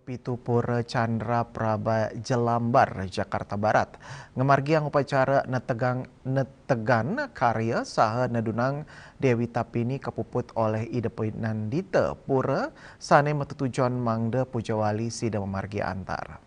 Pitu Pura Chandra Praba Jelambar, Jakarta Barat. Ngemargiang upacara netegan karya saha nedunang Dewi Tapini kepuput oleh Ida Pinandita Pura sane metutujon mangde Pujawali sida memargi antar.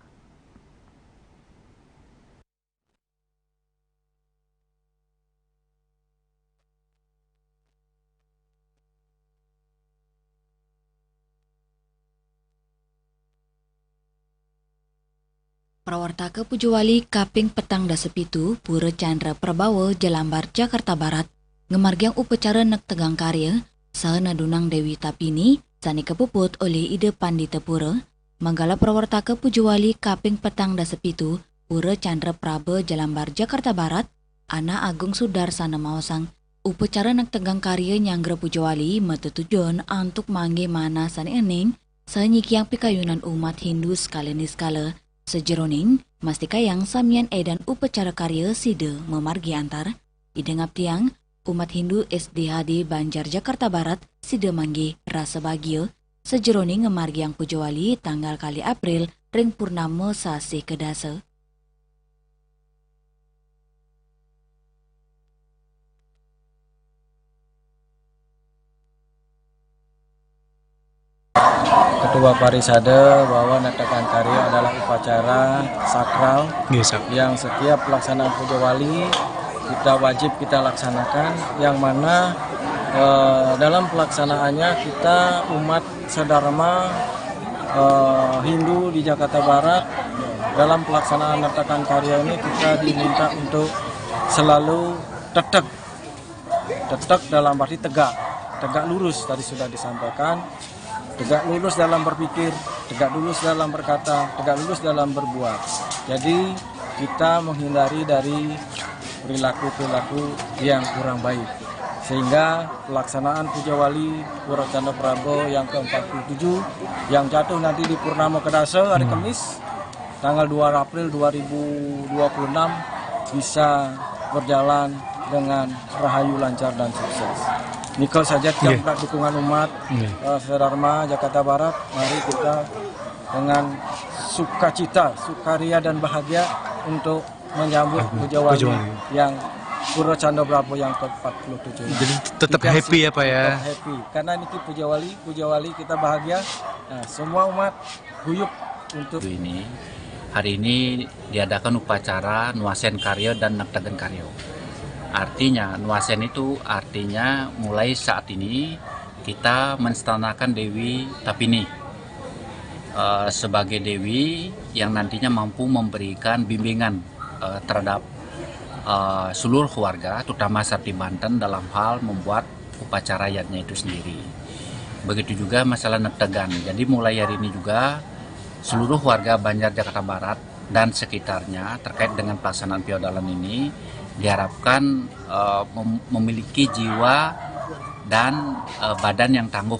Prawartaka Pujawali Kaping Petang Dasepitu Pura Chandra Prabawa Jelambar Jakarta Barat ngemargiang upacara nek tegang karya saha nadunang Dewi Tapini sani kepuput oleh Ida Pandita Pura manggala Prawartaka Pujawali Kaping Petang Dasepitu Pura Chandra Praba Jelambar Jakarta Barat Ana Agung Sudarsana Maosang upacara nek tegang karya nyanggra Pujawali metutujon antuk mangge mana sani eneng saha nyikiang pikayunan umat Hindu skala niskala sejeroning, mastika yang samian edan upacara karya sida memargi antar, idengap tiang, umat Hindu SDHD Banjar Jakarta Barat sida mangge rasa bahagia, sejeroning ngemargi yang Pujawali tanggal kali April ring purnama sasi kedasa. Ketua Parisade bahwa Netegan Karya adalah upacara sakral yang setiap pelaksanaan Pujawali kita laksanakan, yang mana dalam pelaksanaannya kita umat sedharma Hindu di Jakarta Barat dalam pelaksanaan Netegan Karya ini kita diminta untuk selalu tetap dalam arti tegak lurus, tadi sudah disampaikan. Tegak lurus dalam berpikir, tegak lurus dalam berkata, tegak lurus dalam berbuat. Jadi kita menghindari dari perilaku-perilaku yang kurang baik. Sehingga pelaksanaan Pujawali Pura Chandra Praba yang ke-47 yang jatuh nanti di Purnama Kedasa hari Kamis tanggal 2 April 2026 bisa berjalan dengan rahayu, lancar dan sukses. Nikel saja tiap dukungan umat sedharma Jakarta Barat, mari kita dengan sukacita, sukaria dan bahagia untuk menyambut Pujawali yang Pura Chandra Praba yang ke-47. Jadi tetap happy ya Pak ya? Tetap happy, karena ini Pujawali kita bahagia, nah, semua umat guyup untuk ini. Hari ini diadakan upacara Nuasen Karya dan Nektegan Karya. Artinya, Nuasen itu artinya mulai saat ini kita menstanakan Dewi Tapini sebagai Dewi yang nantinya mampu memberikan bimbingan terhadap seluruh warga, terutama Sarti Banten dalam hal membuat upacara adatnya itu sendiri. Begitu juga masalah Nektegan. Jadi mulai hari ini juga seluruh warga Banjar Jakarta Barat dan sekitarnya terkait dengan pelaksanaan feodalan ini diharapkan memiliki jiwa dan badan yang tangguh,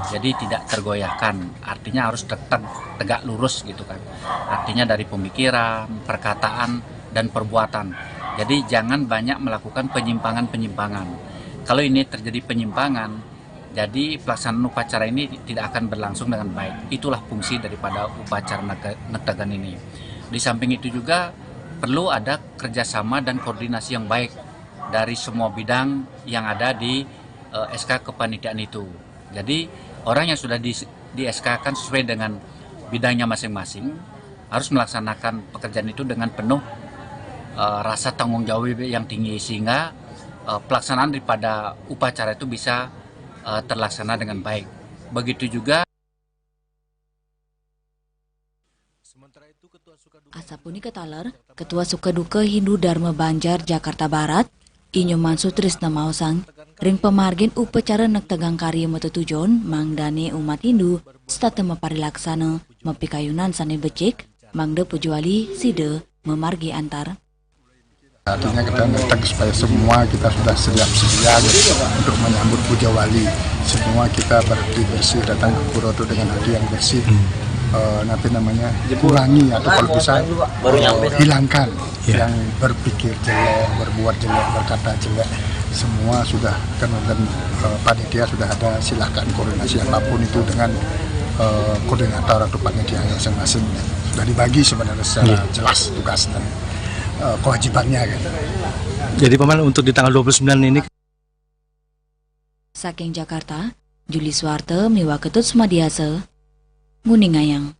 jadi tidak tergoyahkan. Artinya harus tegak lurus gitu kan. Artinya dari pemikiran, perkataan dan perbuatan. Jadi jangan banyak melakukan penyimpangan. Kalau ini terjadi penyimpangan, jadi pelaksanaan upacara ini tidak akan berlangsung dengan baik. Itulah fungsi daripada upacara Nektegan ini. Di samping itu juga perlu ada kerjasama dan koordinasi yang baik dari semua bidang yang ada di SK kepanitiaan itu. Jadi orang yang sudah di SK-kan sesuai dengan bidangnya masing-masing harus melaksanakan pekerjaan itu dengan penuh rasa tanggung jawab yang tinggi, sehingga pelaksanaan daripada upacara itu bisa terlaksana dengan baik. Begitu juga Asapuni Ketaler, Ketua Sukaduka Hindu Dharma Banjar Jakarta Barat, Inyoman Sutrisna Mausang, ring pemargin upacara Nektegang Karya metutujon mangdane umat Hindu stata maparilaksana mapikayunan sane becik mangde Pujawali sida memargi antar. Artinya kita ngetek supaya semua kita sudah sedia untuk menyambut Pujawali. Semua kita bersih datang ke pura itu dengan hati yang bersih. Nanti namanya kurangi atau kalau bisa hilangkan yang berpikir jelek, berbuat jelek, berkata jelek. Semua sudah kan, dan panitia sudah ada, silahkan koordinasi apapun itu dengan koordinator atau panitia masing-masing sudah dibagi sebenarnya secara jelas tugas dan kewajibannya gitu. Jadi paman untuk di tanggal 29 ini. Saking Jakarta, Juli Suwarte miwa Ketut Sumadiase, Nguningayang.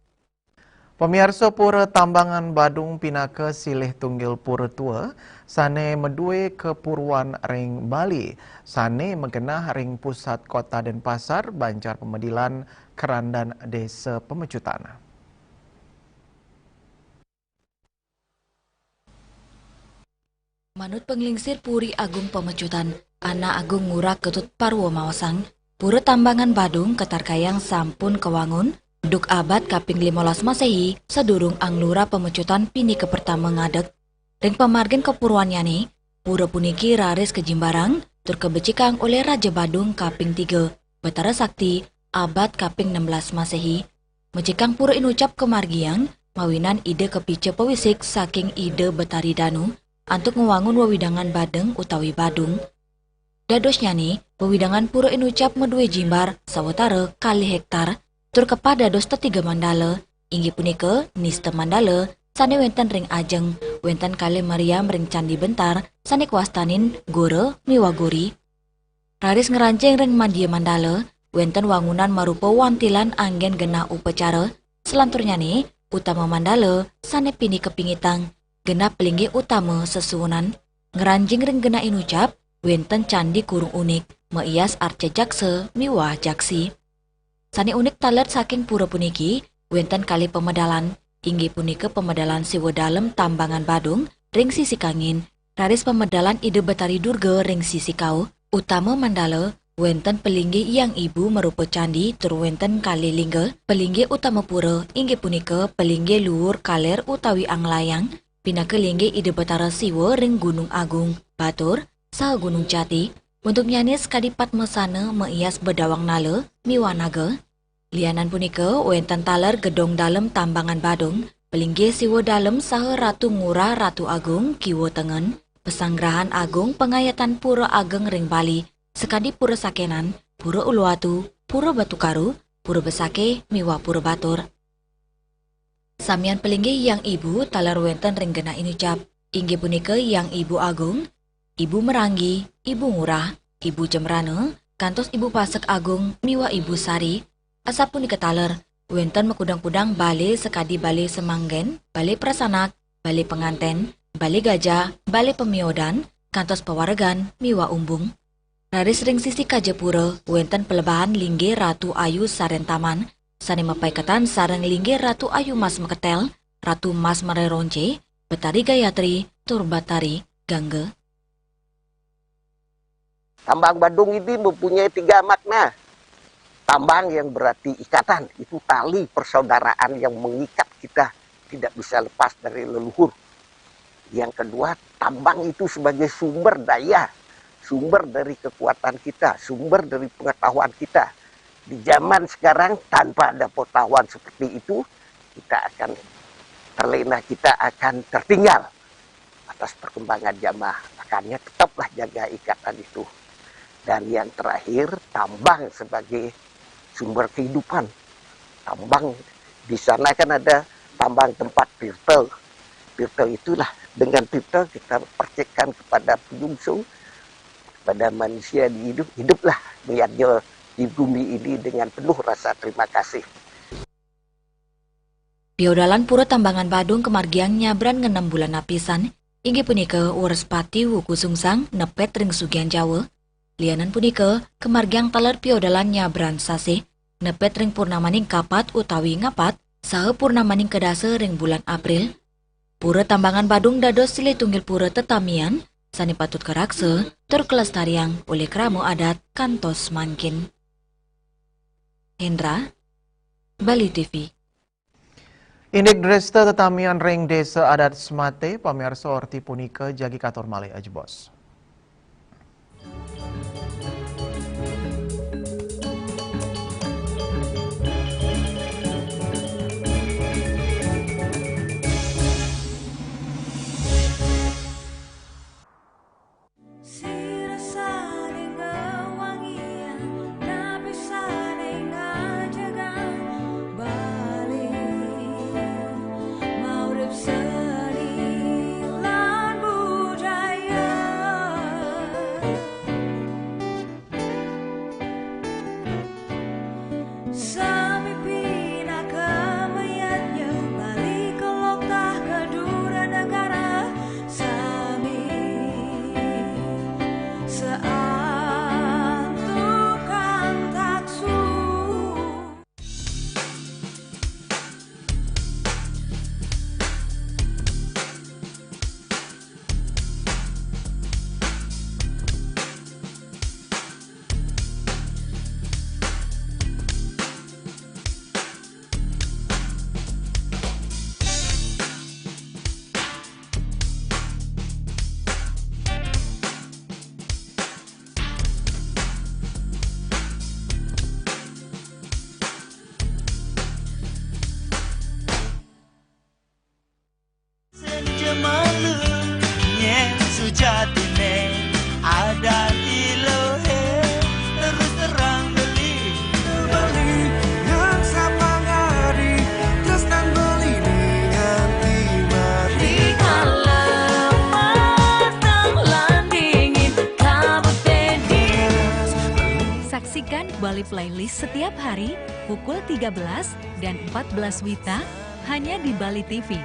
Pemirsa Pura Tambangan Badung pinaka silih tunggil pura tua, sane medue kepuruan ring Bali, sane megenah ring pusat kota Denpasar, Banjar Pemedilan, Kerandan Desa Pemecutan. Manut penglingsir Puri Agung Pemecutan, Ana Agung Ngurak Ketut Parwo Mawasang, Pura Tambangan Badung Ketarkayang sampun kewangun, duk abad kaping 15 Masehi, sedurung Anglura Pemecutan pini ke pertama ngadeg. Ring pemargin kepuruannya nih, pura puniki raris ke Jimbarang, tur kebecikang oleh Raja Badung kaping 3, Betara Sakti, abad kaping 16 Masehi. Mecikang pura inucap kemargiang, mawinan ide kepice pewisik saking ide Betari Danu, antuk ngewangun wewidangan Badeng utawi Badung. Dadosnya nih, wewidangan pura inucap medue jimbar, sawetara kali hektar, tur kepada dos tetiga mandala, inggih punika niste mandala, sane wenten ring ajeng, wenten kali meriam ring candi bentar, sane kuastanin gore miwagori. Raris ngeranceng ring mandia mandala, wenten wangunan marupa wantilan anggen genah upacara, selanturnya nih, utama mandala, sane pini kepingitang, genah pelinggi utama sesuunan, ngeranjing ring genah inucap, wenten candi kurung unik, meias arca jakse miwah jaksi. Sani unik taler saking pura puniki, wenten kali pemedalan, inggih punika pemedalan siwa dalem Tambangan Badung, ring sisi kangin, raris pemedalan ide Betari Durga ring sisi kau, utama mandala, wenten pelinggi yang ibu merupa candi, tur wenten kali lingga, pelinggi utama pura, inggih punika pelinggi luhur kaler utawi anglayang, pinaka linggi ide Betara siwa ring Gunung Agung, Batur, saha Gunung Jati, untuk nyanis kadipat mesana meias bedawang nala, miwanaga. Lianan punika wenten taler gedong dalem Tambangan Badung, pelinggi siwa dalem saha Ratu Ngurah Ratu Agung kiwa tengen, pesanggrahan agung pengayatan pura ageng ring Bali, sekadi pura Sakenan, pura Uluwatu, pura Batukaru, pura Besake, miwa pura Batur. Samian pelinggi yang ibu taler wenten ring genah inucap, inggih punika yang ibu agung, ibu Meranggi, ibu Ngurah, ibu Jemrana, kantos ibu Pasek Agung, miwa ibu Sari, asap punika taler, wenten mekudang-kudang bale sekadi bale Semanggen, bale Prasanak, bale Penganten, bale Gajah, bale Pemiodan, kantos pewaregan, miwa umbung. Raris ring sisi Kajapura, wenten pelebahan lingge Ratu Ayu Sarentaman, sane mepaiketan sareng lingge Ratu Ayu Mas Meketel, Ratu Mas Mereronce, Betari Gayatri, tur Batari Gangga. Tambang Badung ini mempunyai 3 makna. Tambang yang berarti ikatan, itu tali persaudaraan yang mengikat kita, tidak bisa lepas dari leluhur. Yang kedua, tambang itu sebagai sumber daya, sumber dari kekuatan kita, sumber dari pengetahuan kita. Di zaman sekarang tanpa ada pengetahuan seperti itu, kita akan terlena, kita akan tertinggal atas perkembangan zaman. Makanya tetaplah jaga ikatan itu. Dan yang terakhir, tambang sebagai sumber kehidupan. Tambang, di sana kan ada tambang tempat tirta. Tirta itulah, dengan tirta kita percikkan kepada penyungsung, pada manusia di hiduplah biarnya di bumi ini dengan penuh rasa terima kasih. Piodalan pura Tambangan Badung kemargiang nyabran nge-6 bulan napisan, inggih punika Urespati Wuku Sungsang nepet ring Sugian Jawa. Lianan punika kemargiang taler piodalan nyabran sasih, nepet ring purnamaning kapat utawi ngapat, saha purnamaning kedase ring bulan April. Pura Tambangan Badung dados silih tunggil pura tetamian, sani patut kerakse, tur kelestarian oleh keramu adat kantos mangkin. Hendra, Bali TV. Indik Dresta tetamian ring desa adat Smate, pamirsa orti punika jagi kator malih ajbos. Saksikan Bali Playlist setiap hari pukul 13 dan 14 WITA hanya di Bali TV.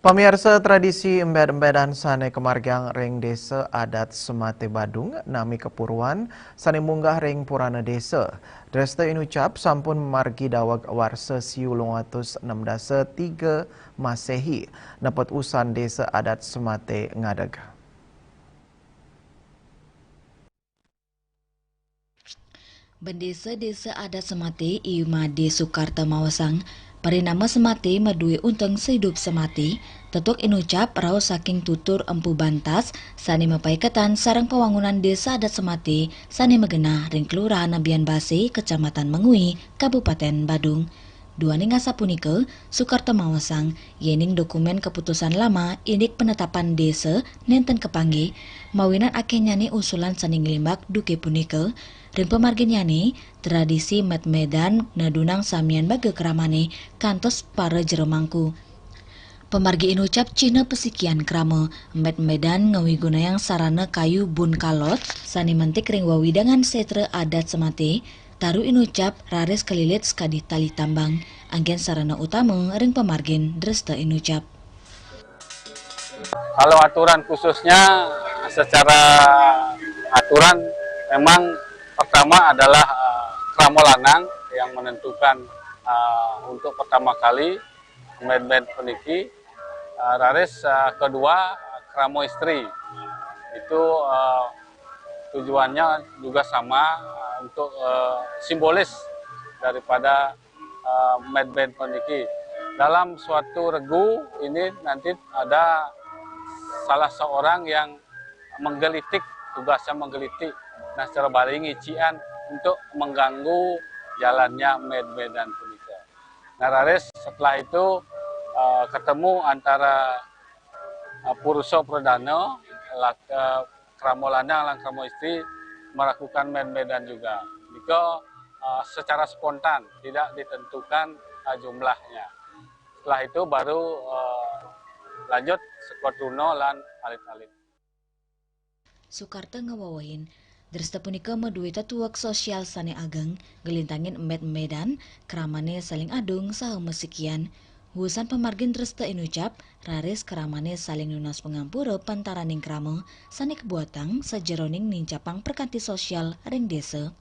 Pemirsa, tradisi embed-embedan sane kemargiang ring desa adat Semate Badung nami kepuruan sane munggah ring purana desa. Dresta inucap sampun margi dawag warsa siu 506 dasa 3 Masehi dapat usan desa adat Semate ngadeg. Bendesa-desa adat Semate ieu Made Sukarta Mawasang parinama Semate madue unteng sehidup Semate tetuk inucap raos saking tutur empu bantas sani mapaiketan sarang pewangunan desa adat Semate sani megena ring kelurahan Nabian Base Kecamatan Mengui Kabupaten Badung. Duaning sapunika Sukarta Mawasang yening dokumen keputusan lama indik penetapan desa nenten kepanggih mawinan akeh nyani usulan saning limbak duke punika ring pemargin nyani tradisi med-medan nadunang samian bage keramane kantos para jeremangku. Pemargi inucap cina pesikian krama med-medan ngawigunayang sarana kayu bun kalot sani mentik ring wawidangan setre adat Semate. Taru inucap rares kelilit skadi tali tambang anggen sarana utama ring pemargin dresta inucap. Kalau aturan khususnya secara aturan memang pertama adalah kramo lanang yang menentukan untuk pertama kali med-med peniki. Rares kedua kramo istri itu tujuannya juga sama untuk simbolis daripada med-med peniki. Dalam suatu regu ini nanti ada salah seorang yang menggelitik, tugasnya menggelitik. Nah, secara bali ngician untuk mengganggu jalannya med-medan punika. Nah, rares setelah itu ketemu antara Puruso Pradana, kramo lanang lan kramo istri melakukan med-medan juga. Jika secara spontan tidak ditentukan jumlahnya. Setelah itu baru lanjut sekotruno lan alit-alit. Sukarta ngawawahin dresta punika madue tatuak sosial sane ageng gelintangin emet-emedan keramane saling adung saha mesikian. Husan pemargin dresta inucap raris keramane saling nunas pengampura pantaraning krama sane kebuatang sajeroning nincapang perkanti sosial ring desa.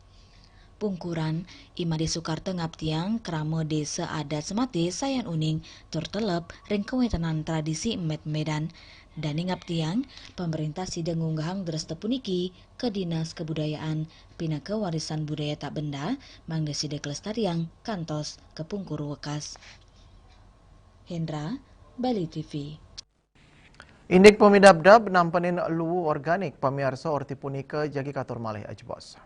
Pungkuran Imade Sukarta ngaptiang krama desa adat Semate sayan uning tur telep ring kewetanan tradisi emet-medan. Dani ngaptiang pemerintah sidang ngunggahang dresta puniki ke Dinas Kebudayaan Pinaka Warisan Budaya Tak Benda mangga sidek lestariang kantos ke Pungkur Wekas. Hendra, Bali TV. Indik pemidabdab nampenin luwu organik pamiarsa orti punika jagi katur malih ajbos.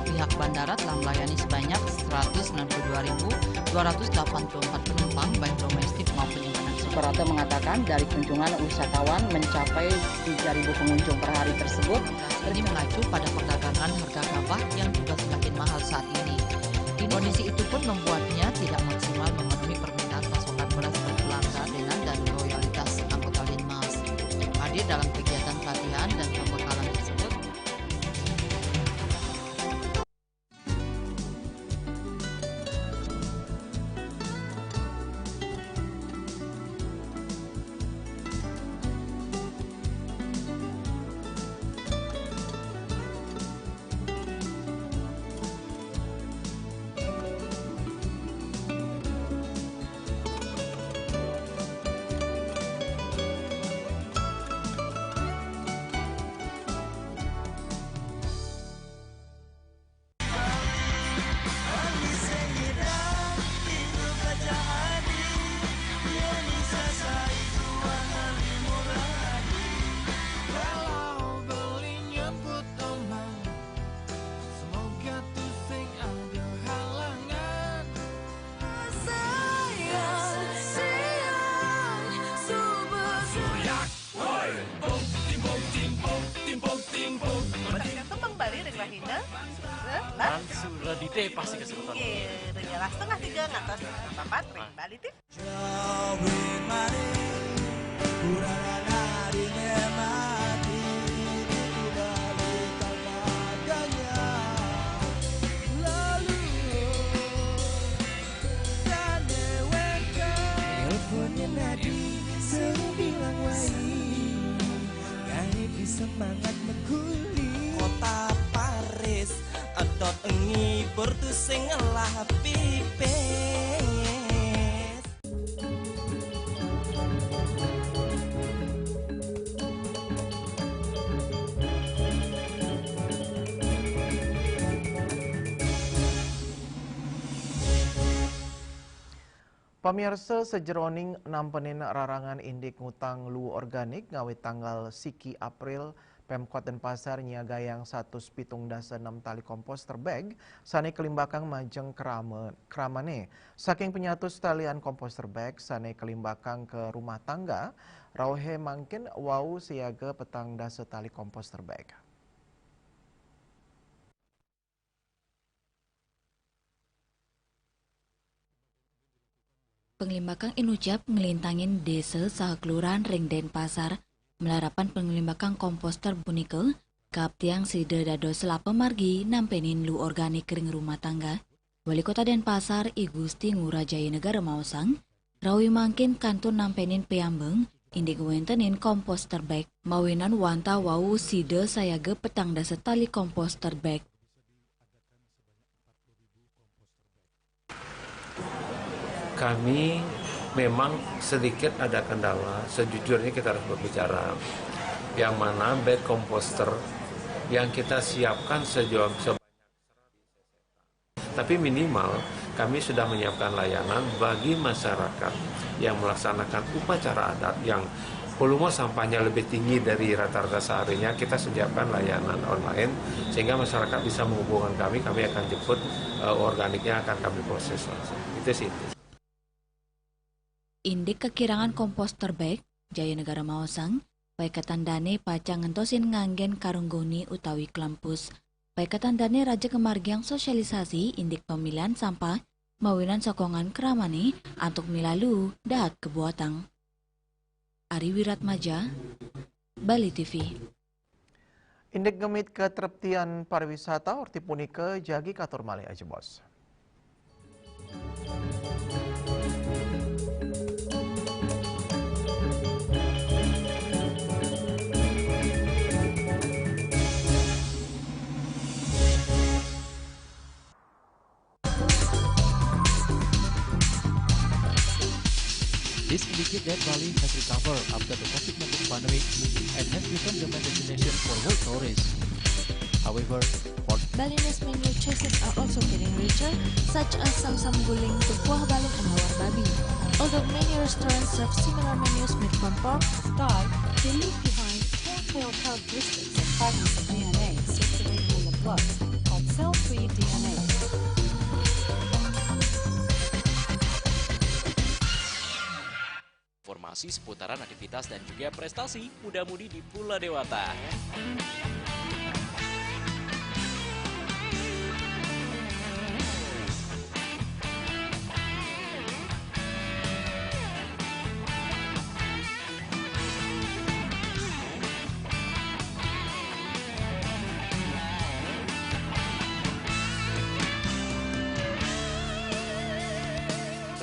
Pihak bandara telah melayani sebanyak 192.284 penumpang baik domestik maupun internasional. Suprapto mengatakan dari kunjungan wisatawan mencapai 3.000 pengunjung per hari tersebut. Ini mengacu pada perdagangan harga gabah yang juga semakin mahal saat ini. Kondisi itu pun membuatnya tidak maksimal memenuhi permintaan pasokan beras berkelangkaan dan loyalitas anggota Linmas. Hadir dalam kegiatan pelatihan dan pembekalan tersebut. Hina. Dan sudah dite pasti keserutan. Iya, jelas setengah 3 ngatos papat balik tip. Semangat meguli kota Paris atot ngibur tu sing lah pipes. Pamirsa sejeroning nampenin rarangan indik ngutang lu organik ngawit tanggal siki April Pemkot Denpasar nyiagayang 176 tali kompos terbag sane kelimbakang majeng keramane. Saking penyatus talian kompos terbag sane kelimbakang ke rumah tangga, rauhe mangkin wau siaga petang dasa tali kompos terbag. Penglimbakang inucap ngelintangin desa saha kelurahan Ring Denpasar melarapan penglimbakang komposter punika kap tiang sida dado selapa margi nampenin lu organik kering rumah tangga. Wali Kota Denpasar I Gusti Ngurah Jaya Negara Mausang rawi mangkin kantun nampenin peambeng indik wentenin komposter bag mawinan wanta wau sida sayaga petang dasa tali komposter bag. Kami memang sedikit ada kendala, sejujurnya kita harus berbicara, yang mana bed komposter yang kita siapkan sebanyak 100, tapi minimal kami sudah menyiapkan layanan bagi masyarakat yang melaksanakan upacara adat yang volume sampahnya lebih tinggi dari rata-rata seharinya. Kita sediakan layanan online sehingga masyarakat bisa menghubungkan kami akan jemput organiknya, akan kami proses langsung. Itu sih. Indik kekirangan komposter bag Jaya Negara Mausang, paikatan dane paca ngentosin nganggen karunggoni utawi klampus. Paikatan dane raja kemargiang sosialisasi indik pemilihan sampah mawinan sokongan keramane antuk milalu dahat kebuatang. Ari Wiratmaja, Bali TV. Indik gemit keterptian pariwisata orti punika jagi katur malih aja bos. This indicates that Bali has recovered after the COVID-19 pandemic and has become the main destination for world tourists. However, Balinese menu choices are also getting richer, such as samsam guling, tupuah balung, and hawar babi. Although many restaurants serve similar menus made from pork, Sky, they leave behind telltale characteristics of fragments of DNA circulating in the blood called cell-free DNA. Informasi seputaran aktivitas dan juga prestasi muda-mudi di Pulau Dewata.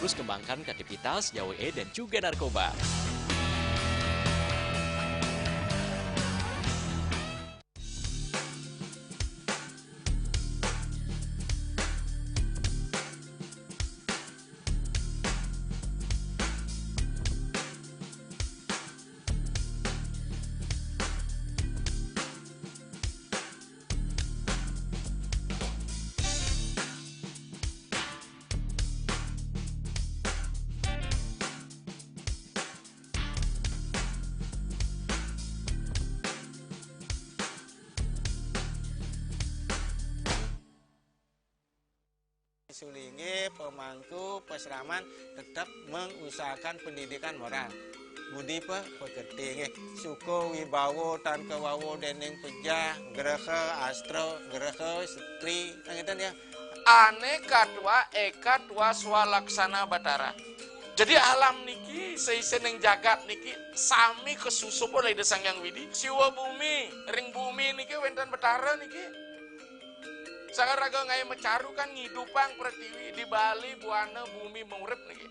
Terus kembangkan kreativitas, YWE, dan juga narkoba. Sulingi pemangku peseraman tetap mengusahakan pendidikan moral. budi pa pekerti suko wibawo tan kewawo deneng pejah gereha astro gereha setri angetan ya aneka tua swalaksana batara. Jadi alam niki seisen jagat niki sami kesusup oleh desang yang widi siwa bumi ring bumi niki wentan batara niki sangat raga ngai mecaru kan ngidupang pertiwi di Bali buana bumi mengurip niki.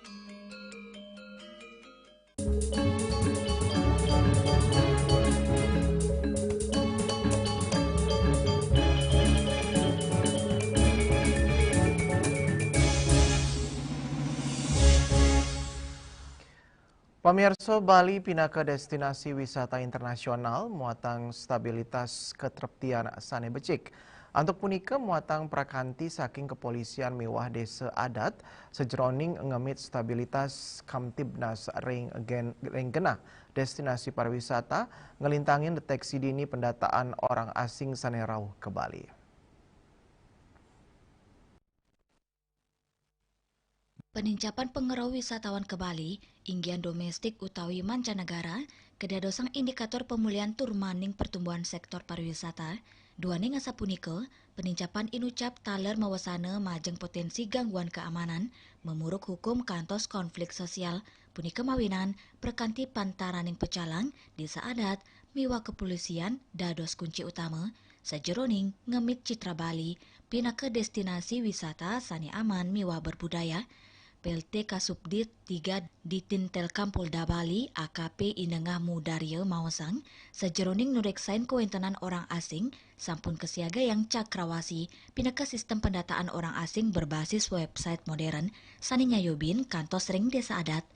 Pemirsa, Bali pindah ke destinasi wisata internasional muatang stabilitas ketertiban sane becik. Untuk punika muatang prakanti saking kepolisian mewah desa adat sejroning ngemit stabilitas Kamtibnas ring genah destinasi pariwisata ngelintangin deteksi dini pendataan orang asing sane rauh ke Bali. Penincapan pengerau wisatawan ke Bali, inggian domestik utawi mancanegara, kedadosang indikator pemulihan turmaning pertumbuhan sektor pariwisata, duaning asa punika, penincapan inucap taler mawasana majeng potensi gangguan keamanan, memuruk hukum kantos konflik sosial, punika mawinan, perkanti pantaraning pecalang, desa adat, miwa kepolisian, dados kunci utama, sajeroning ngemit citra Bali, pindah ke destinasi wisata sani aman miwa berbudaya, PLT Kasubdit 3 Ditintelkam Polda Bali AKP Inengah Mudaryo Mawasang sejeroning nureksain kewentenan orang asing sampun kesiaga yang cakrawasi pindah ke sistem pendataan orang asing berbasis website modern saninya yobin kantos ring desa adat.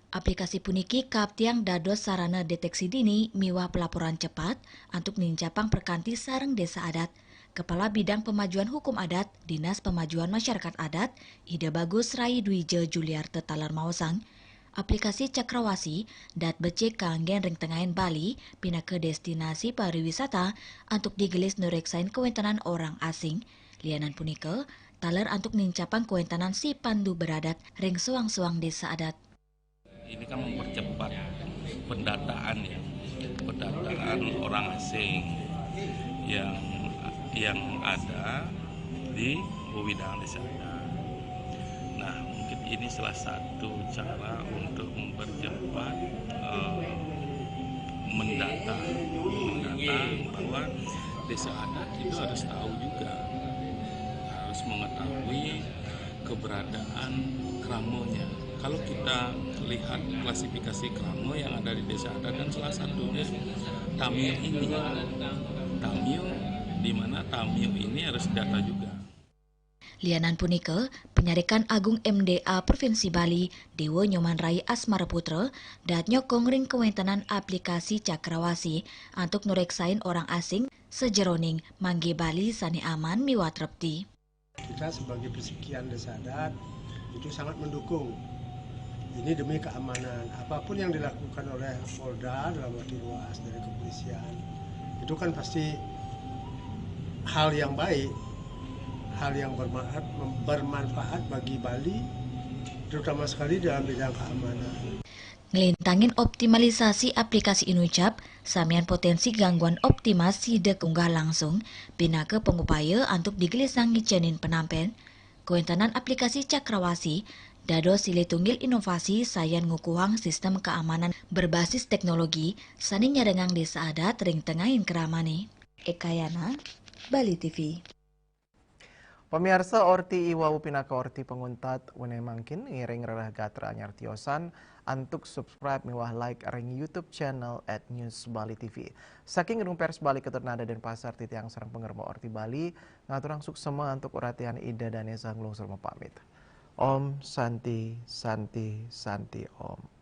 Aplikasi puniki kaptiang dados sarana deteksi dini miwah pelaporan cepat untuk nincapang perkanti sareng desa adat. Kepala Bidang Pemajuan Hukum Adat, Dinas Pemajuan Masyarakat Adat, Ida Bagus Rai Dwije Juliarte Talar Mawasang, aplikasi Cakrawasi dat becek kanggen ring tengahin Bali pindah ke destinasi pariwisata untuk digelis nureksain kewentenan orang asing. Lianan punika, taler untuk nincapang kewentenan si pandu beradat ring suang-suang desa adat. Ini kan mempercepat pendataan ya, pendataan orang asing yang ada di Bidang Desa Adat. Nah, mungkin ini salah satu cara untuk mempercepat mendata bahwa desa adat itu harus tahu juga, harus mengetahui keberadaan kramonya. Kalau kita lihat klasifikasi kramo yang ada di desa adat dan salah satunya Tamil ini, Tamil di mana Tamil ini harus data juga. Lianan punika, Penyarikan Agung MDA Provinsi Bali, Dewa Nyoman Rai Asmara Putra, dat nyokong ring kewentenan aplikasi Cakrawasi untuk nureksain orang asing sejeroning mangge Bali sani aman miwat repti. Kita sebagai persekian desa adat itu sangat mendukung. Ini demi keamanan. Apapun yang dilakukan oleh Polda dalam arti luas dari kepolisian, itu kan pasti hal yang baik, hal yang bermanfaat bagi Bali, terutama sekali dalam bidang keamanan. Ngelintangin optimalisasi aplikasi Inucap, samian potensi gangguan optimasi dek unggah langsung, pindah ke pengupaya untuk digelisang ngicenin penampen, kewentenan aplikasi Cakrawasi, dado sile tunggil inovasi sayan ngukuhang sistem keamanan berbasis teknologi, saninya dengan desa adat ring tengahin keramane. Ekayana, Bali TV. Pemirsa Orti Iwau Pinaka Orti Penguntat Wene Mangkin ngiring rerah gatra anyar tiosan antuk subscribe miwah like ring YouTube channel @News Bali TV. Saking Gedung Pers Bali Keternada dan Pasar Titiang Serang Pengerma Orti Bali ngaturang suksema untuk uratian Ida dan Esa nglungsur pamit. Om Santi Santi Santi Om.